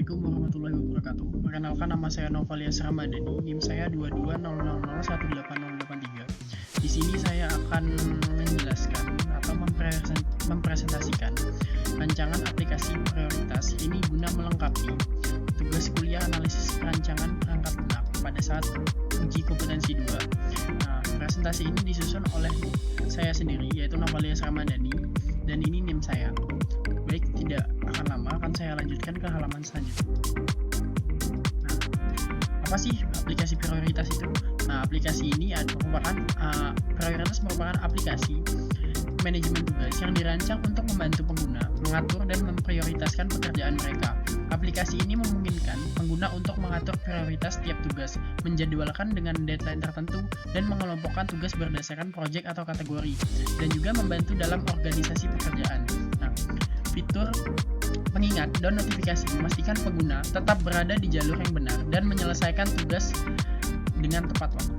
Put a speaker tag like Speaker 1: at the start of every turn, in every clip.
Speaker 1: Assalamualaikum warahmatullahi wabarakatuh. Perkenalkan, nama saya Novalias Ramadhani, NIM saya 2200018083. Di sini saya akan menjelaskan atau mempresentasikan rancangan aplikasi prioritas ini guna melengkapi tugas kuliah analisis perancangan perangkat lunak pada saat uji kompetensi 2. Nah, presentasi ini disusun oleh saya sendiri, yaitu Novalias Ramadhani, dan ini NIM saya. Baik, tidak akan lama, akan saya lanjutkan ke halaman selanjutnya. Nah, apa sih aplikasi prioritas itu? Nah, aplikasi ini merupakan prioritas merupakan aplikasi manajemen tugas yang dirancang untuk membantu pengguna mengatur dan memprioritaskan pekerjaan mereka. Aplikasi ini memungkinkan pengguna untuk mengatur prioritas tiap tugas, menjadwalkan dengan deadline tertentu, dan mengelompokkan tugas berdasarkan proyek atau kategori, dan juga membantu dalam organisasi pekerjaan. Nah, fitur pengingat dan notifikasi memastikan pengguna tetap berada di jalur yang benar dan menyelesaikan tugas dengan tepat waktu.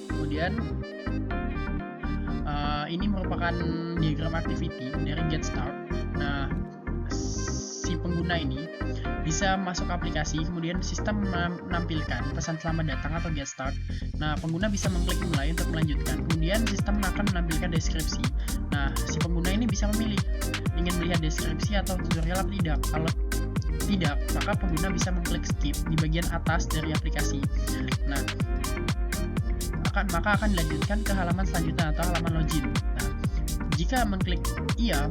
Speaker 1: Kemudian ini merupakan diagram activity dari Get Start. Nah, si pengguna ini bisa masuk aplikasi, kemudian sistem menampilkan pesan selamat datang atau Get Start. Nah, pengguna bisa mengklik mulai untuk melanjutkan. Kemudian sistem akan menampilkan deskripsi. Nah, si pengguna ini bisa memilih ingin melihat deskripsi atau tutorial atau tidak. Kalau tidak, maka pengguna bisa mengklik skip di bagian atas dari aplikasi. Nah, maka akan dilanjutkan ke halaman selanjutnya atau halaman login. Nah, jika mengklik iya,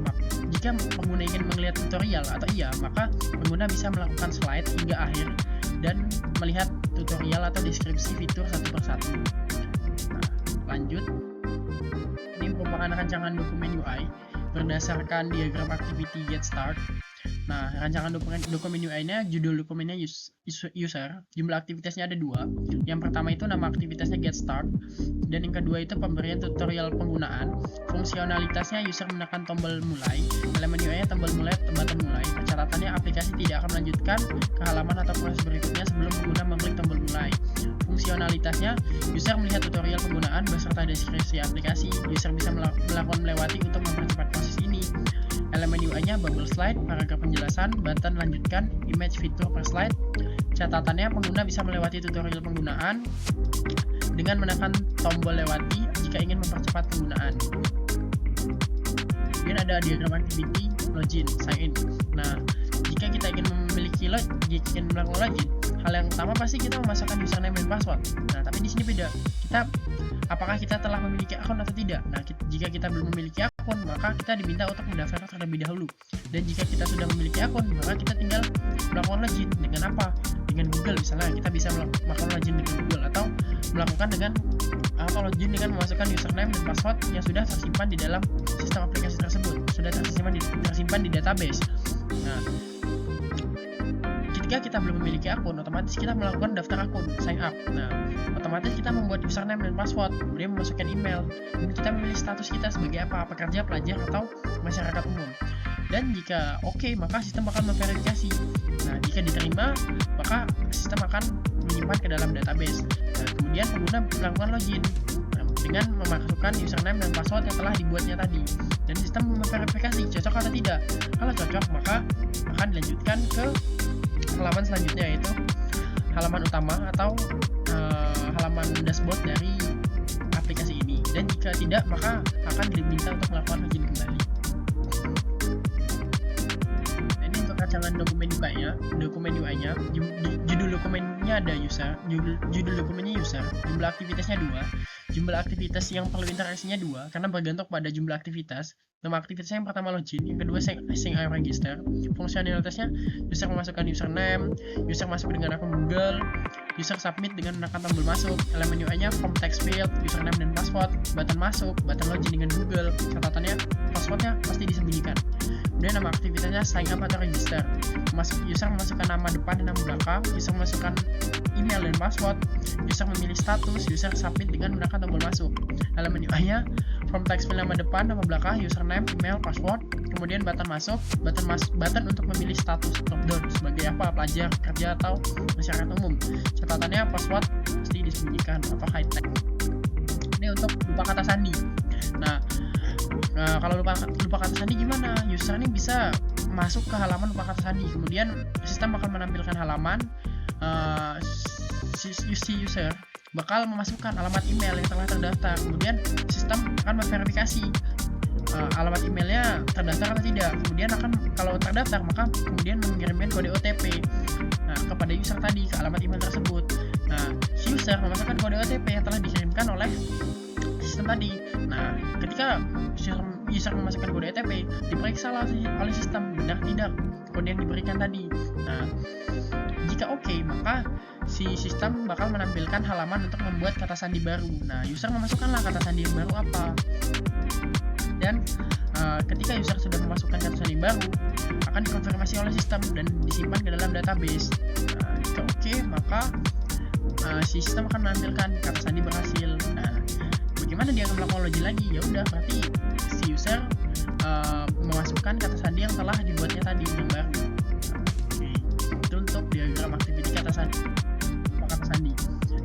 Speaker 1: jika pengguna ingin melihat tutorial atau iya, maka pengguna bisa melakukan slide hingga akhir dan melihat tutorial atau deskripsi fitur satu persatu. Nah, lanjut. Ini merupakan rancangan dokumen UI berdasarkan diagram activity Get Start. Nah, rancangan dokumen UI-nya, judul dokumennya user, jumlah aktivitasnya ada 2. Yang pertama itu nama aktivitasnya Get Start, dan yang kedua itu pemberian tutorial penggunaan. Fungsionalitasnya user menekan tombol mulai, elemen UI-nya tombol mulai atau button mulai. Catatannya aplikasi tidak akan melanjutkan ke halaman atau proses berikutnya sebelum pengguna mengklik tombol mulai. Fungsionalitasnya user melihat tutorial penggunaan beserta deskripsi aplikasi. User bisa melakukan melewati untuk mempercepat proses ini. Elemen UI-nya bubble slide, paragraf penjelasan, button lanjutkan, image fitur per slide. Catatannya pengguna bisa melewati tutorial penggunaan dengan menekan tombol lewati jika ingin mempercepat penggunaan. Kemudian ada diagram activity login, sign in. Nah, jika kita ingin melakukan login, hal yang utama pasti kita memasukkan username dan password. Nah, tapi di sini beda. Apakah kita telah memiliki akun atau tidak? Nah, jika kita belum memiliki akun, maka kita diminta untuk mendaftar terlebih dahulu. Dan jika kita sudah memiliki akun, maka kita tinggal melakukan login dengan apa? Dengan Google misalnya, kita bisa melakukan login dengan Google atau melakukan login dengan memasukkan username dan password yang sudah tersimpan di dalam sistem aplikasi tersebut, sudah tersimpan di database. Nah, ketika kita belum memiliki akun, otomatis kita melakukan daftar akun, sign up. Nah, otomatis kita membuat username dan password, kemudian memasukkan email, dan kita memilih status kita sebagai apa, pekerja, pelajar, atau masyarakat umum. Dan jika oke, maka sistem akan memverifikasi. Nah, jika diterima, maka sistem akan menyimpan ke dalam database. Nah, kemudian pengguna melakukan login dengan memasukkan username dan password yang telah dibuatnya tadi. Dan sistem memverifikasi cocok atau tidak. Kalau cocok, maka akan dilanjutkan ke halaman selanjutnya, yaitu halaman utama atau halaman dashboard dari aplikasi ini. Dan jika tidak, maka akan diminta untuk melakukan login kembali. Ini untuk rancangan dokumen UI-nya, judul dokumennya ada user, judul dokumennya user, jumlah aktivitasnya 2. Jumlah aktivitas yang perlu interaksinya 2 karena bergantung pada jumlah aktivitas. Nama aktivitasnya yang pertama login, yang kedua sync register. Fungsionalitasnya user memasukkan username, user masuk dengan akun Google, user submit dengan menekan tombol masuk. Elemen UI-nya form text field, username dan password, button masuk, button login dengan Google. Catatannya passwordnya pasti disembunyikan. Kemudian nama aktivitasnya sign up atau register. User memasukkan nama depan dan nama belakang, user memasukkan email dan password, user memilih status, user submit dengan menekan tombol masuk. Elemen UI-nya from text field nama depan, nama belakang, username, email, password, kemudian button masuk, button untuk memilih status drop down sebagai apa, pelajar, kerja, atau masyarakat umum. Catatannya password pasti disembunyikan atau high tech. Ini untuk lupa kata sandi. Nah, Nah, kalau lupa kata sandi gimana? User ini bisa masuk ke halaman lupa kata sandi, kemudian sistem bakal menampilkan halaman, si user bakal memasukkan alamat email yang telah terdaftar, kemudian sistem akan memverifikasi alamat emailnya terdaftar atau tidak. Kemudian kalau terdaftar maka kemudian mengirimkan kode OTP kepada user tadi ke alamat email tersebut. Nah, si user memasukkan kode OTP yang telah dikirimkan oleh sistem tadi. Nah, ketika user memasukkan kode OTP, diperiksa oleh sistem benar tidak kode yang diberikan tadi. Nah, jika oke, maka si sistem bakal menampilkan halaman untuk membuat kata sandi baru. Nah, user memasukkanlah kata sandi yang baru apa. Dan ketika user sudah memasukkan kata sandi baru, akan dikonfirmasi oleh sistem dan disimpan ke dalam database. Nah, jika oke, maka sistem akan menampilkan kata sandi berhasil. Nah, bagaimana dia akan melakukan login lagi? Ya udah, berarti si user memasukkan kata sandi yang telah dibuatnya tadi yang baru. Oke, itu untuk diagram activity kata sandi.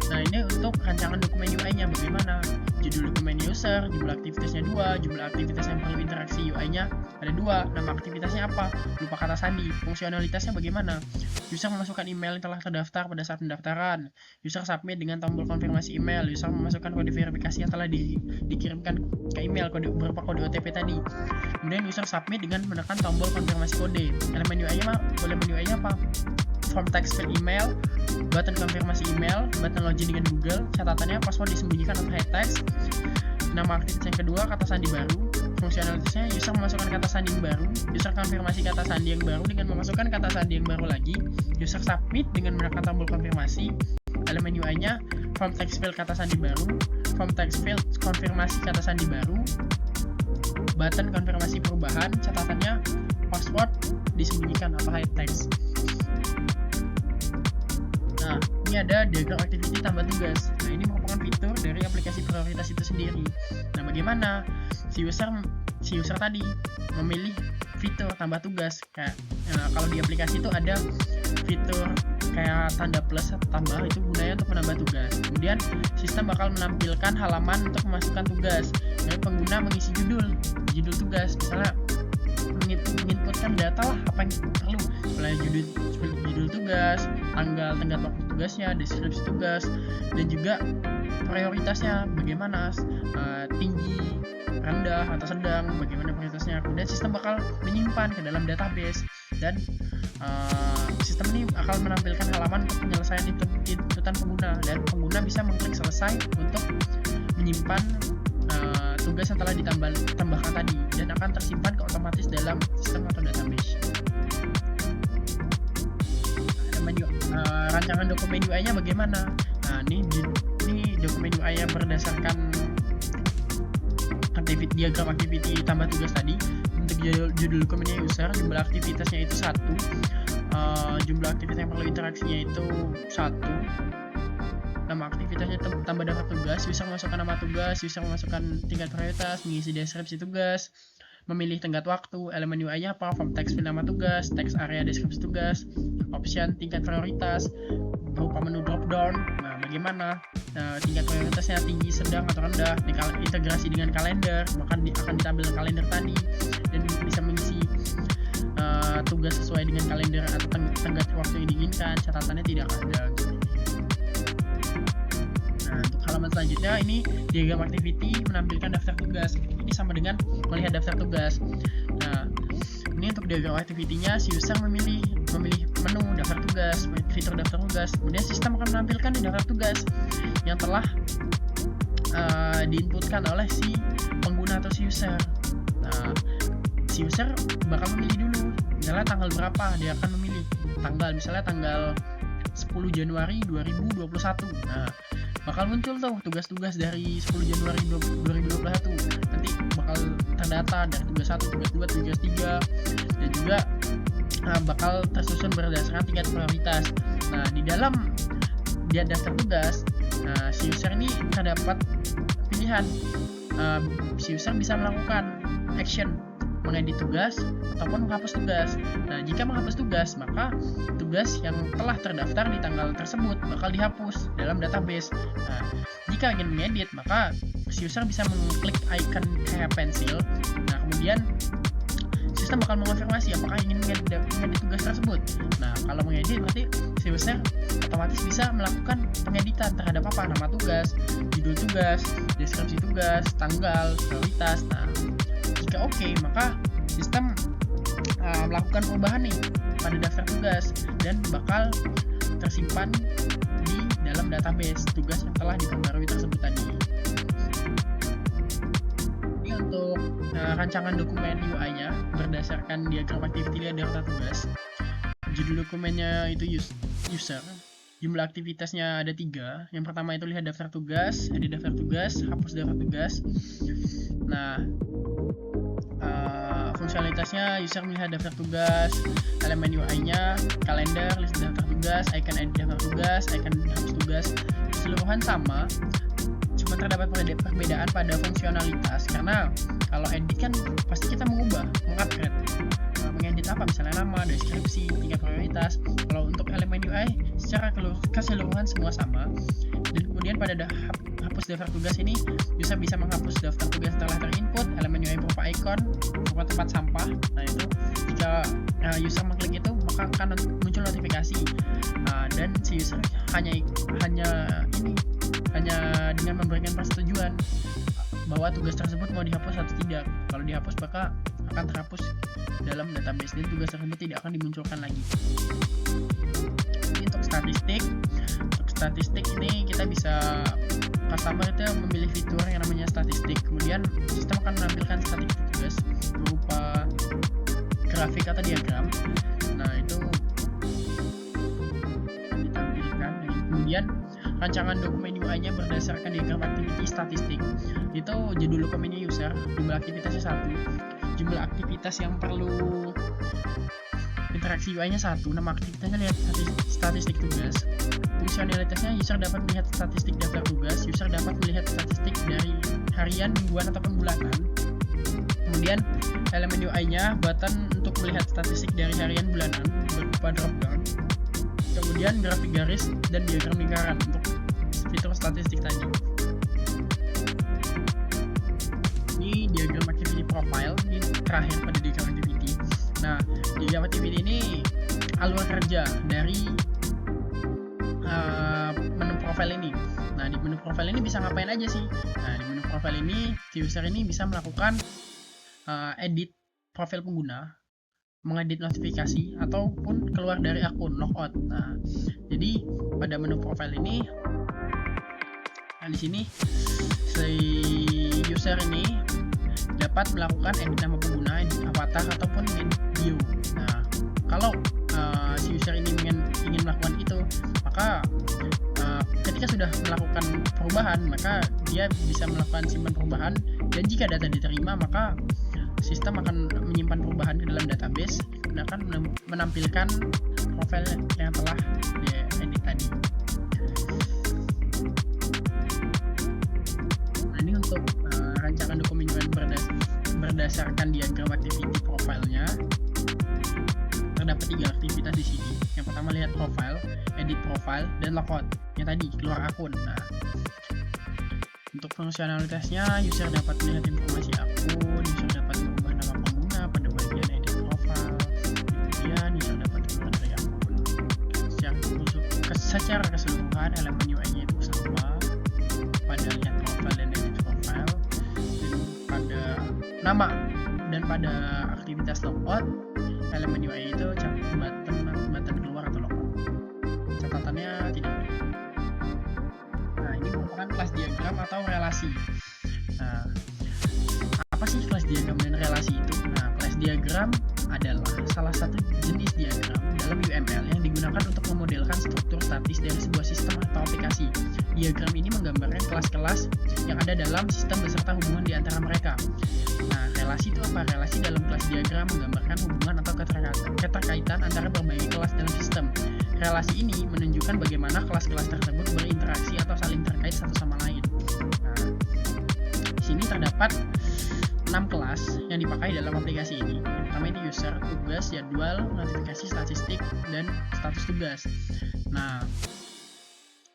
Speaker 1: Nah, ini untuk rancangan dokumen UI-nya bagaimana? Judul dokumen user, jumlah aktivitasnya 2, jumlah aktivitas yang perlu interaksi UI-nya ada 2, nama aktivitasnya apa, lupa kata sandi, fungsionalitasnya bagaimana? User memasukkan email yang telah terdaftar pada saat pendaftaran, user submit dengan tombol konfirmasi email, user memasukkan kode verifikasi yang telah dikirimkan ke email berupa kode OTP tadi, kemudian user submit dengan menekan tombol konfirmasi kode. Elemen UI-nya apa? Form text field email, button konfirmasi email, button login dengan Google, catatannya password disembunyikan atau high text, nama aktivitas yang kedua, kata sandi baru, fungsionalitasnya user memasukkan kata sandi yang baru, user konfirmasi kata sandi yang baru dengan memasukkan kata sandi yang baru lagi, user submit dengan menekan tombol konfirmasi, elemen UI-nya form text field kata sandi baru, form text field konfirmasi kata sandi baru, button konfirmasi perubahan, catatannya password disembunyikan atau high text. Nah, ini ada diagram activity tambah tugas. Nah, ini merupakan fitur dari aplikasi prioritas itu sendiri. Nah, bagaimana si user tadi memilih fitur tambah tugas? Kalau di aplikasi itu ada fitur kayak tanda plus atau tambah, itu gunanya untuk menambah tugas. Kemudian sistem bakal menampilkan halaman untuk memasukkan tugas. Jadi pengguna mengisi judul tugas, misalnya menginputkan data lah apa yang perlu, mulai judul tugas, tenggat waktu tugasnya, deskripsi tugas, dan juga prioritasnya bagaimana, tinggi, rendah, atau sedang, bagaimana prioritasnya. Kemudian sistem bakal menyimpan ke dalam database, dan sistem ini akan menampilkan halaman untuk penyelesaian inputan pengguna, dan pengguna bisa mengklik selesai untuk menyimpan tugas yang telah ditambahkan tadi, dan akan tersimpan otomatis dalam sistem atau database. Rancangan dokumen UI-nya bagaimana? Nah, ini dokumen UI yang berdasarkan diagram activity tambah tugas tadi. Untuk judul dokumennya user, jumlah aktivitasnya itu 1, jumlah aktivitas yang perlu interaksinya itu 1, nama aktivitasnya tambah daftar tugas, user memasukkan nama tugas, user memasukkan tingkat prioritas, mengisi deskripsi tugas, memilih tenggat waktu, elemen UI-nya apa, form text field nama tugas, text area deskripsi tugas, option tingkat prioritas, berupa menu drop down. Nah, bagaimana tingkat prioritasnya tinggi, sedang, atau rendah, integrasi dengan kalender, maka akan ditampilkan kalender tadi, dan bisa mengisi tugas sesuai dengan kalender atau tenggat waktu yang diinginkan, catatannya tidak ada. Nah, untuk halaman selanjutnya ini diagram activity menampilkan daftar tugas. Ini sama dengan melihat daftar tugas. Nah, ini untuk diagram activity-nya si user memilih menu daftar tugas, fitur daftar tugas. Kemudian sistem akan menampilkan daftar tugas yang telah diinputkan oleh si pengguna atau si user. Nah, si user bakal memilih dulu, misalnya tanggal berapa dia akan memilih tanggal, misalnya tanggal 10 Januari 2021. Nah, bakal muncul tuh tugas-tugas dari 10 Januari 2021. Nanti bakal terdata dari tugas 1, tugas 2, tugas 3, dan juga bakal tersusun berdasarkan tingkat prioritas. Nah, di dalam daftar tugas, si user ini terdapat pilihan. Si user bisa melakukan action mengedit tugas ataupun menghapus tugas. Nah, jika menghapus tugas, maka tugas yang telah terdaftar di tanggal tersebut bakal dihapus dalam database. Nah, jika ingin mengedit, maka si user bisa mengklik icon kayak pensil. Nah, kemudian sistem bakal mengonfirmasi apakah ingin mengedit tugas tersebut. Nah, kalau mengedit berarti si user otomatis bisa melakukan pengeditan terhadap apa? Nama tugas, judul tugas, deskripsi tugas, tanggal, prioritas. Nah, jika oke, maka sistem melakukan perubahan nih pada daftar tugas dan bakal tersimpan di dalam database tugas yang telah diperbarui tersebut tadi. Ini untuk rancangan dokumen UI-nya berdasarkan diagram activity lihat daftar tugas. Judul dokumennya itu user. Jumlah aktivitasnya ada 3. Yang pertama itu lihat daftar tugas, edit daftar tugas, hapus daftar tugas. Nah, fungsionalitasnya user melihat daftar tugas, elemen UI-nya, kalender, list daftar tugas, icon edit daftar tugas, icon hapus tugas, keseluruhan sama. Cuma terdapat perbedaan pada fungsionalitas karena kalau edit kan pasti kita mengupgrade. Mengedit apa? Misalnya nama, deskripsi, tingkat prioritas. Kalau untuk elemen UI secara keseluruhan semua sama. Dan kemudian pada hapus daftar tugas ini user bisa menghapus daftar tugas setelah terinput, elemen UI berupa icon, berupa tempat sampah. Nah, itu jika user mengklik itu maka akan muncul notifikasi. Dan si user hanya dengan memberikan persetujuan bahwa tugas tersebut mau dihapus atau tidak. Kalau dihapus maka akan terhapus dalam database dan tugas tersebut tidak akan dimunculkan lagi. Ini untuk statistik ini kita bisa customer itu memilih fitur yang namanya statistik. Kemudian sistem akan menampilkan statistik tugas berupa grafik atau diagram. Nah, itu ditampilkan. Kemudian rancangan dokumen UI-nya berdasarkan diagram activity statistik. Itu judul dokumennya user, jumlah aktivitasnya 1, jumlah aktivitas yang perlu interaksi UI-nya 1, nama aktivitasnya lihat statistik tugas. Fungsionalitasnya user dapat melihat statistik daftar tugas, user dapat melihat statistik dari harian, mingguan ataupun bulanan. Kemudian elemen UI-nya button untuk melihat statistik dari harian, bulanan berupa drop down. Kemudian grafik garis dan diagram lingkaran untuk fitur statistik tadi. Ini diagram activity profile, ini terakhir pada diagram activity. Nah, diagram activity ini alur kerja dari menu profile ini. Nah, di menu profile ini bisa ngapain aja sih? Nah, di menu profile ini user ini bisa melakukan edit profil pengguna, mengedit notifikasi ataupun keluar dari akun logout. Nah, jadi pada menu profile ini, di sini si user ini dapat melakukan edit nama pengguna, edit avatar ataupun edit bio. Nah, kalau si user ini ingin melakukan itu, maka ketika sudah melakukan perubahan, maka dia bisa melakukan simpan perubahan, dan jika data diterima, maka sistem akan menyimpan perubahan ke dalam database dan akan menampilkan profil yang telah diedit tadi. Nah, ini untuk rancangan dokumen berdasarkan diagram activity profile-nya. Terdapat 3 aktivitas di sini. Yang pertama lihat profile, edit profile, dan logout. Yang tadi keluar akun. Nah, untuk fungsionalitasnya user dapat melihat informasi akun, user dapat mengubah nama pengguna pada bagian edit profile, kemudian user dapat keluar dari akun. Secara keseluruhan elemen UI-nya itu sama pada lihat profile dan edit profile, dan pada nama dan pada aktivitas logout elemen UI itu button keluar atau logout. Catatannya tidak ada. Nah, ini merupakan kelas diagram atau relasi. Nah, apa sih kelas diagram dan relasi itu? Nah, kelas diagram adalah salah satu jenis diagram dalam UML yang digunakan untuk memodelkan struktur statis dari sebuah sistem atau aplikasi. Diagram ini menggambarkan kelas-kelas yang ada dalam sistem beserta hubungan di antara mereka. Nah, relasi itu apa? Relasi dalam kelas diagram menggambarkan hubungan atau keterkaitan antara berbagai kelas dalam sistem. Relasi ini menunjukkan bagaimana kelas-kelas tersebut berinteraksi atau saling terkait satu sama lain. Nah, di sini terdapat 6 kelas yang dipakai dalam aplikasi ini. Yang pertama ini user, tugas, jadwal, notifikasi, statistik, dan status tugas. Nah,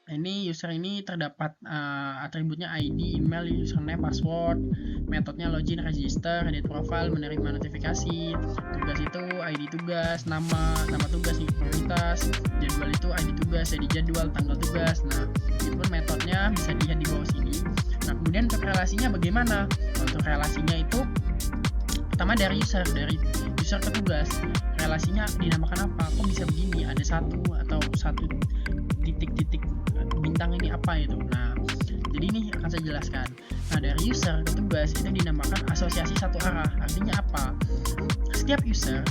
Speaker 1: Ini user ini terdapat atributnya ID, email, username, password, metodenya login, register, edit profile, menerima notifikasi, tugas itu ID tugas, nama tugas, prioritas, jadwal itu ID tugas, jadi jadwal, tanggal tugas. Nah, itu pun metodenya bisa dilihat di bawah sini. Nah, kemudian untuk relasinya bagaimana? Untuk relasinya itu pertama dari user ke tugas. Relasinya dinamakan apa? Kok bisa begini? Ada satu titik bintang ini apa itu? Nah, jadi ini akan saya jelaskan. Nah, dari user ke tugas itu dinamakan asosiasi satu arah. Artinya apa? Setiap user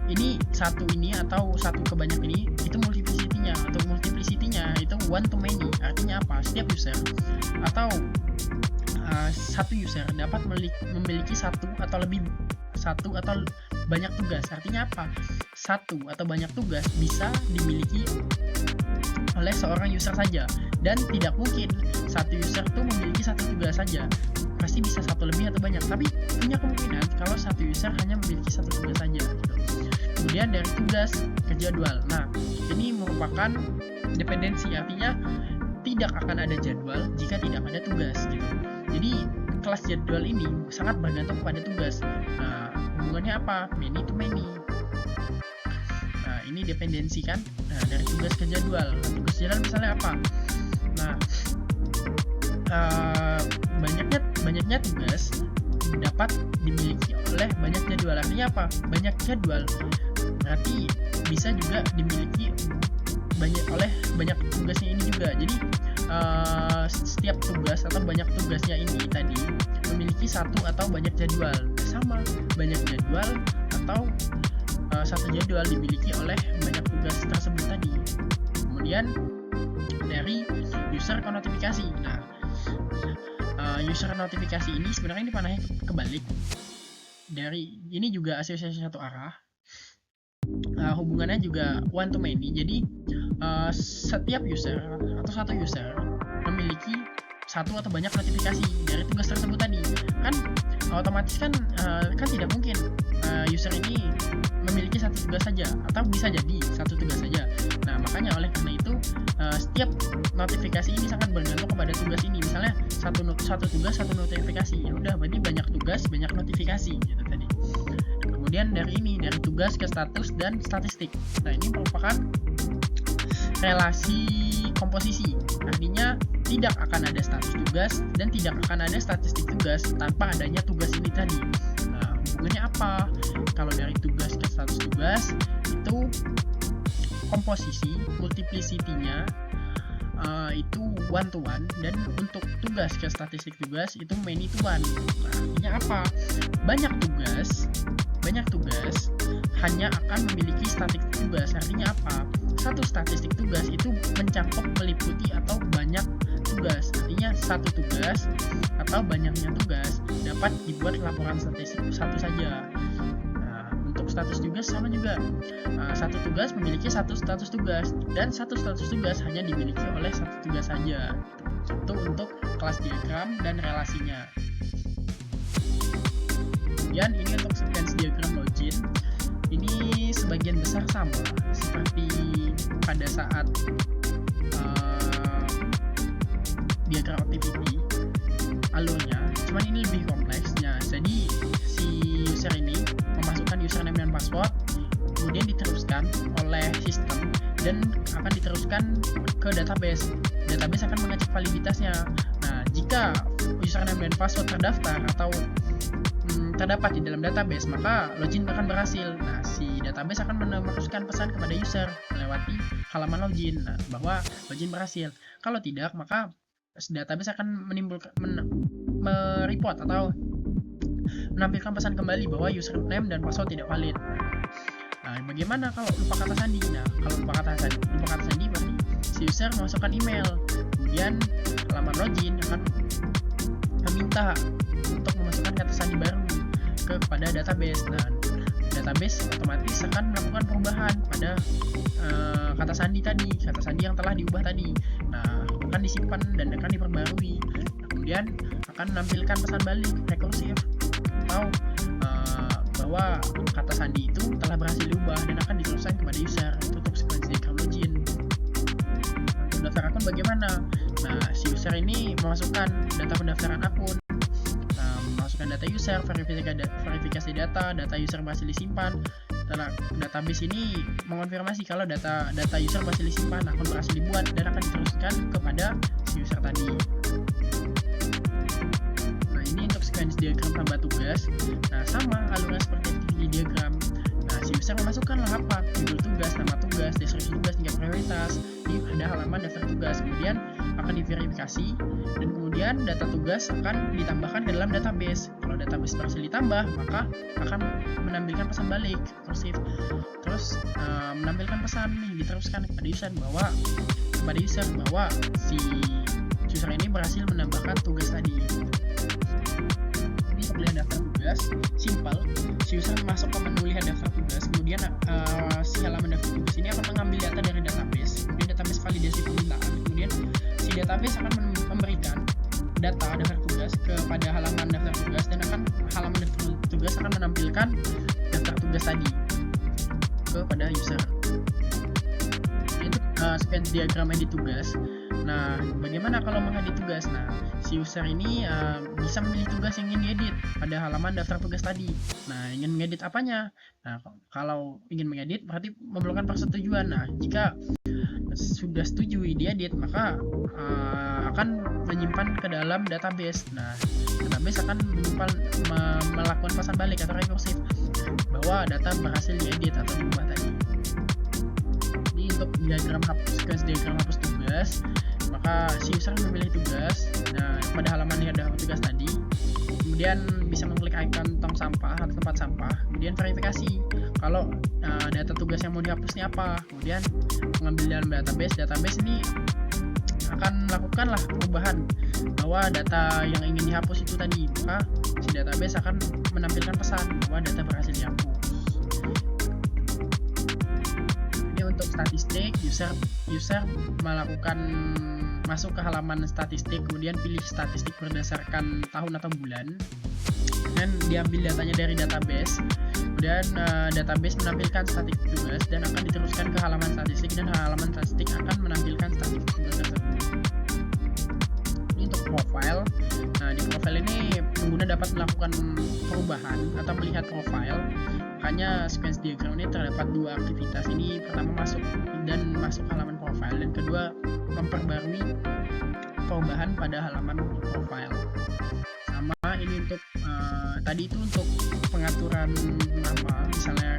Speaker 1: ini satu ini atau satu ke banyak ini itu multiplicity-nya. Untuk multiplicity-nya itu one to many. Artinya apa? Setiap user atau satu user dapat memiliki satu atau banyak tugas. Artinya apa? Satu atau banyak tugas bisa dimiliki oleh seorang user saja, dan tidak mungkin satu user itu memiliki satu tugas saja. Pasti bisa satu lebih atau banyak, tapi punya kemungkinan kalau satu user hanya memiliki satu tugas saja gitu. Kemudian dari tugas ke jadwal. Nah, ini merupakan dependensi, artinya tidak akan ada jadwal jika tidak ada tugas gitu. Jadi kelas jadwal ini sangat bergantung pada tugas. Nah, hubungannya apa? Many to many. Nah, ini dependensi kan. Nah, dari tugas ke jadwal. Nah, tugas jadwal misalnya apa? Nah, banyaknya tugas dapat dimiliki oleh banyak jadwal. Artinya apa? Banyak jadwal berarti bisa juga dimiliki oleh banyak tugasnya ini juga. Jadi setiap tugas atau banyak tugasnya ini tadi memiliki satu atau banyak jadwal. Sama, banyak jadwal atau satu jadwal dimiliki oleh banyak tugas tersebut tadi. Kemudian dari user ke notifikasi. Nah, user notifikasi ini sebenarnya ini panahnya kebalik. Dari ini juga asosiasi satu arah. Hubungannya juga one to many. Jadi setiap user atau satu user memiliki satu atau banyak notifikasi dari tugas tersebut tadi. Kan otomatis kan tidak mungkin user ini memiliki satu tugas saja, atau bisa jadi satu tugas saja. Nah, makanya oleh karena itu setiap notifikasi ini sangat bergantung kepada tugas ini. Misalnya satu tugas satu notifikasi, ya udah berarti banyak tugas banyak notifikasi gitu tadi. Kemudian dari tugas ke status dan statistik. Nah, ini merupakan relasi komposisi. Artinya tidak akan ada status tugas dan tidak akan ada statistik tugas tanpa adanya tugas ini tadi. Nah, hubungannya apa? Kalau dari tugas ke status tugas itu komposisi multiplicity-nya itu one to one, dan untuk tugas ke statistik tugas itu many to one. Nah, artinya apa? Banyak tugas hanya akan memiliki statistik tugas. Artinya apa? Satu statistik tugas itu mencakup meliputi atau banyak tugas. Artinya satu tugas atau banyaknya tugas dapat dibuat laporan statistik satu saja. Nah, untuk status tugas sama juga. Satu tugas memiliki satu status tugas, dan satu status tugas hanya dimiliki oleh satu tugas saja. Itu untuk kelas diagram dan relasinya. Kemudian ini untuk sequence diagram login. Ini sebagian besar sama seperti pada saat diagram activity alurnya, cuman ini lebih kompleksnya. Jadi si user ini memasukkan username dan password, kemudian diteruskan oleh sistem dan akan diteruskan ke database. Database akan mengecek validitasnya. Nah, jika username dan password terdaftar atau terdapat di dalam database, maka login akan berhasil. Nah, si database akan memasukkan pesan kepada user melewati halaman login, bahwa login berhasil. Kalau tidak, maka database akan mereport atau menampilkan pesan kembali bahwa username dan password tidak valid. Nah, bagaimana kalau lupa kata sandi? Nah, kalau lupa kata sandi berarti si user memasukkan email, kemudian halaman login akan meminta untuk memasukkan kata sandi baru kepada database. Nah, database otomatis akan melakukan perubahan pada kata sandi yang telah diubah tadi. Nah, akan disimpan dan akan diperbarui. Nah, kemudian akan menampilkan pesan balik rekursif atau bahwa kata sandi itu telah berhasil diubah dan akan diteruskan kepada user. Itu untuk sequence diagram login. Untuk daftar akun bagaimana? Nah, si user ini memasukkan data pendaftaran akun, memasukkan data user, verifikasi data user berhasil disimpan. Database ini mengonfirmasi kalau data user berhasil disimpan, akun berhasil dibuat, dan akan diteruskan kepada si user tadi. Nah, ini untuk sequence diagram tambah tugas. Nah, sama alurnya seperti activity diagram. Nah, si user memasukkanlah apa? Judul tugas, nama tugas, deskripsi tugas, hingga prioritas di pada halaman daftar tugas. Kemudian akan diverifikasi, dan kemudian data tugas akan ditambahkan ke dalam database. Kalau database berhasil ditambah, maka akan menampilkan pesan balik kursif. Terus menampilkan pesan nih diteruskan kepada user bahwa si user ini berhasil menambahkan tugas tadi. Ini untuk lihat daftar tugas, simple. Si user masuk ke menu lihat daftar tugas, kemudian si halaman daftar tugas ini akan mengambil data dari database, kemudian database validasi permintaan, kemudian si database akan memberikan data daftar tugas kepada halaman daftar tugas, dan halaman daftar tugas akan menampilkan daftar tugas tadi kepada user. Itu sequence diagram edit tugas. Nah, bagaimana kalau mengedit tugas? Nah, si user ini bisa memilih tugas yang ingin diedit pada halaman daftar tugas tadi. Nah, ingin mengedit apanya? Nah, kalau ingin mengedit berarti memerlukan persetujuan. Nah, jika sudah setuju diedit, maka akan menyimpan ke dalam database. Nah, database akan melakukan pesan balik atau rekursif bahwa data berhasil diedit atau diubah tadi. Ini untuk sequence diagram hapus tugas. Maka si user memilih tugas pada halaman lihat daftar tugas tadi, kemudian bisa mengklik icon tong sampah atau tempat sampah, kemudian verifikasi kalau data tugas yang mau dihapus ini apa, kemudian mengambil dalam database ini akan melakukanlah perubahan bahwa data yang ingin dihapus itu tadi, maka si database akan menampilkan pesan bahwa data berhasil dihapus. Ini untuk statistik, user melakukan masuk ke halaman statistik, kemudian pilih statistik berdasarkan tahun atau bulan, dan diambil datanya dari database. Kemudian database menampilkan statistik tugas dan akan diteruskan ke halaman statistik, dan halaman statistik akan menampilkan statistik tugas tersebut. Ini untuk profile. Nah, di profile ini pengguna dapat melakukan perubahan atau melihat profile. Makanya sequence diagram ini terdapat dua aktivitas. Ini pertama masuk halaman profile, dan kedua memperbarui perubahan pada halaman profile. Sama ini untuk tadi itu untuk pengaturan nama, misalnya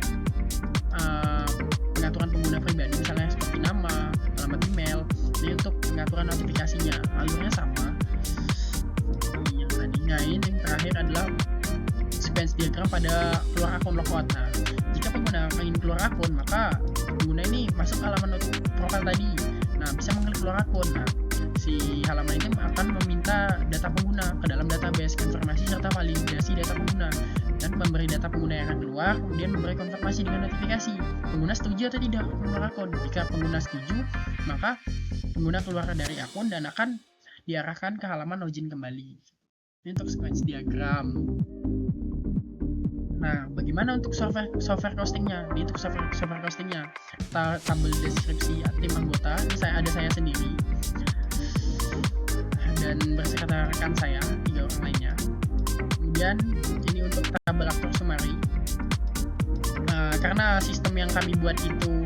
Speaker 1: pengaturan pengguna pribadi, misalnya seperti nama, alamat email. Ini untuk pengaturan notifikasinya, alurnya sama yang tadi. Nah, ini yang terakhir adalah sequence diagram pada keluar akun logout. Nah, jika pengguna ingin keluar akun, maka pengguna ini masuk halaman profile tadi. Nah, bisa mengklik keluar akun. Nah, si halaman ini akan meminta data pengguna ke dalam database, konfirmasi serta validasi data pengguna, dan memberi data pengguna yang akan keluar, kemudian memberi konfirmasi dengan notifikasi pengguna setuju atau tidak keluar akun. Jika pengguna setuju, maka pengguna keluar dari akun dan akan diarahkan ke halaman login kembali. Ini untuk sequence diagram. Nah, bagaimana untuk software costingnya? Ini untuk software costingnya, tabel deskripsi tim anggota. Ini saya sendiri, dan beserta rekan saya 3 orang lainnya. Kemudian ini untuk tabel aktor summary. Karena sistem yang kami buat itu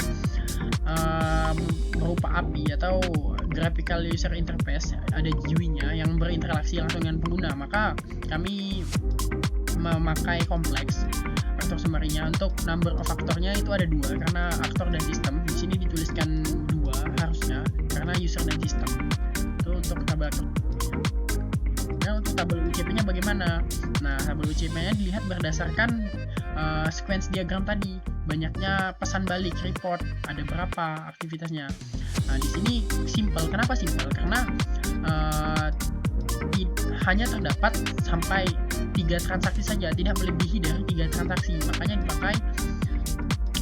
Speaker 1: berupa API atau graphical user interface, ada GUI-nya yang berinteraksi langsung dengan pengguna, maka kami memakai kompleks aktor summary-nya. Untuk number of aktornya itu ada 2, karena aktor dan sistem. Di sini dituliskan 2 harusnya, karena user dan sistem. Itu untuk tabel aktor. Nah, untuk tabel UCP-nya bagaimana? Nah, tabel UCP-nya dilihat berdasarkan sequence diagram tadi. Banyaknya pesan balik, report, ada berapa aktivitasnya. Nah, di sini simple. Kenapa simple? Karena hanya terdapat sampai 3 transaksi saja, tidak melebihi dari 3 transaksi. Makanya dipakai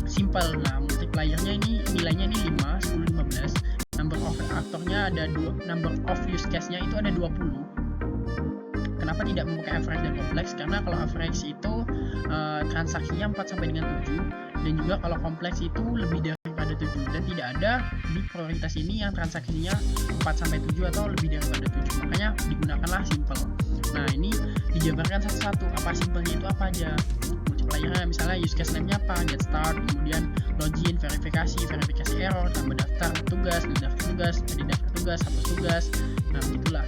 Speaker 1: simple. Nah, multiplier-nya ini nilainya ini 5, 10, 15. Number of aktornya ada 2, number of use case-nya itu ada 20. Kenapa tidak memakai average dan kompleks? Karena kalau average itu transaksinya 4 sampai dengan 7, dan juga kalau kompleks itu lebih dari daripada 7, dan tidak ada di prioritas ini yang transaksinya 4-7 atau lebih daripada 7. Makanya digunakanlah simple. Nah, ini dijabarkan satu-satu. Apa simpelnya itu apa aja? Multipliernya misalnya use case name-nya apa, get start, kemudian login, verifikasi error, tambah daftar tugas, edit daftar tugas, hapus tugas. Nah, begitulah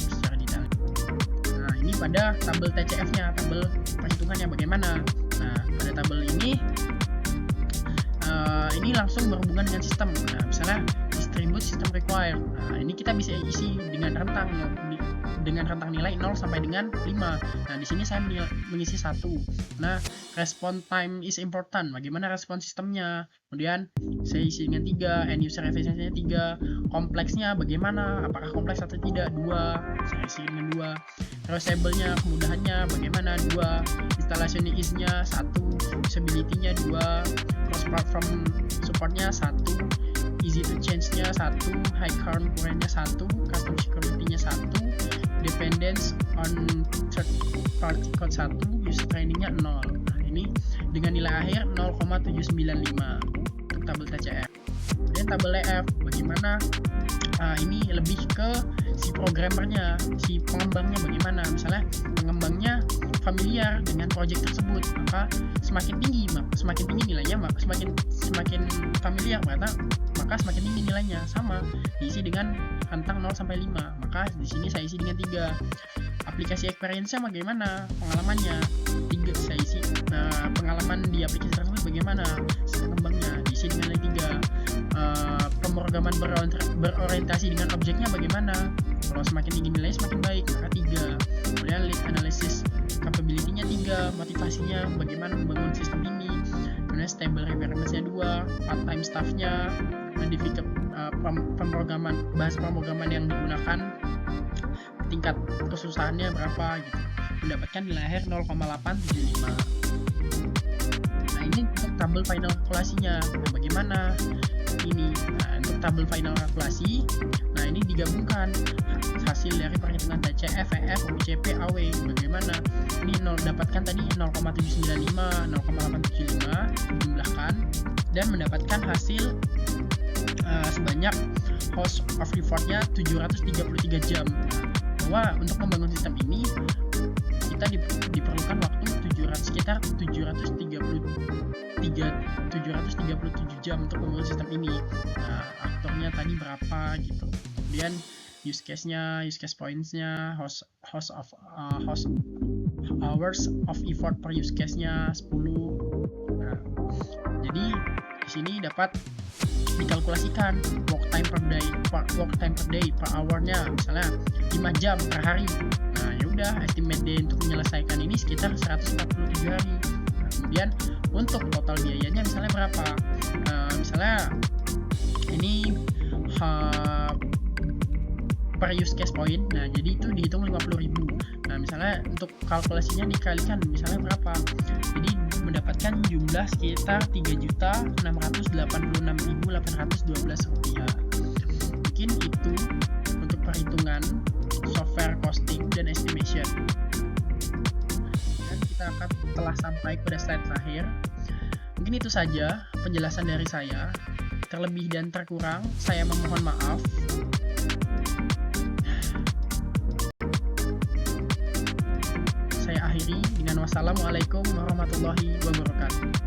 Speaker 1: secara detail. Nah, ini pada tabel TCF-nya, tabel perhitungannya bagaimana. Nah, pada tabel ini langsung berhubungan dengan sistem. Nah, misalnya distribute system required. Nah, ini kita bisa isi dengan rentang nilai 0 sampai dengan 5. Nah, di sini saya mengisi 1. Nah, response time is important. Bagaimana respon sistemnya? Kemudian saya isi dengan 3, end user efficiency-nya 3, kompleksnya bagaimana? Apakah kompleks atau tidak? 2. Saya isi dengan 2. Reusable-nya, kemudahannya bagaimana? 2. Installation ease-nya 1, usability-nya 2, cross platform support-nya 1, easy to change-nya 1, high current-nya 1, custom security-nya 1, dependence on third party code 1, user training-nya 0. Nah, ini dengan nilai akhir 0,795 untuk tabel TCF. Kemudian tabel EF bagaimana? Ini lebih ke si programmernya, si pengembangnya bagaimana. Misalnya pengembangnya familiar dengan project tersebut, maka semakin tinggi nilainya, semakin familiar, maka semakin tinggi nilainya. Sama diisi dengan rentang 0 sampai 5. Maka di sini saya isi dengan 3. Aplikasi experience-nya bagaimana? Pengalamannya 3 saya isi. Nah, pengalaman di aplikasi tersebut bagaimana? Pengembangnya diisi dengan nilai 3. Pemrograman berorientasi dengan objeknya bagaimana? Kalau semakin tinggi nilainya semakin baik, maka 3. Kemudian lead analysis capability-nya 3, motivasinya bagaimana membangun sistem ini. Kemudian stable requirements-nya 2, part-time staff-nya, bahasa pemrograman yang digunakan, tingkat kesusahannya berapa gitu. Mendapatkan nilai akhir 0,875. Nah, ini untuk tabel final kalkulasinya. Nah, bagaimana ini? Nah, untuk tabel final kalkulasi, nah ini digabungkan hasil dari perhitungan TCF, EF, UCP, AW. Bagaimana? Ini dapatkan tadi 0,795, 0,875 dijumlahkan dan mendapatkan hasil sebanyak cost of effort-nya 733 jam. Bahwa untuk membangun sistem ini kita diperlukan waktu sekitar 737 jam untuk membangun sistem ini. Nah, aktornya tadi berapa gitu. Kemudian use case-nya, use case points-nya, hours of effort per use case-nya 10. Nah, jadi di sini dapat dikalkulasikan work time per day per hour-nya, misalnya 5 jam per hari. Nah, yaudah estimate day untuk menyelesaikan ini sekitar 147 hari. Nah, kemudian untuk total biayanya misalnya berapa? Misalnya ini per use case point. Nah, jadi itu dihitung 50.000. Nah, misalnya untuk kalkulasinya dikalikan misalnya berapa? Jadi mendapatkan jumlah sekitar 3.686.812 rupiah. Mungkin itu untuk perhitungan software costing dan estimation. Dan kita telah sampai pada slide terakhir. Mungkin itu saja penjelasan dari saya. Terlebih dan terkurang saya memohon maaf. Saya akhiri dengan wassalamualaikum warahmatullahi wabarakatuh.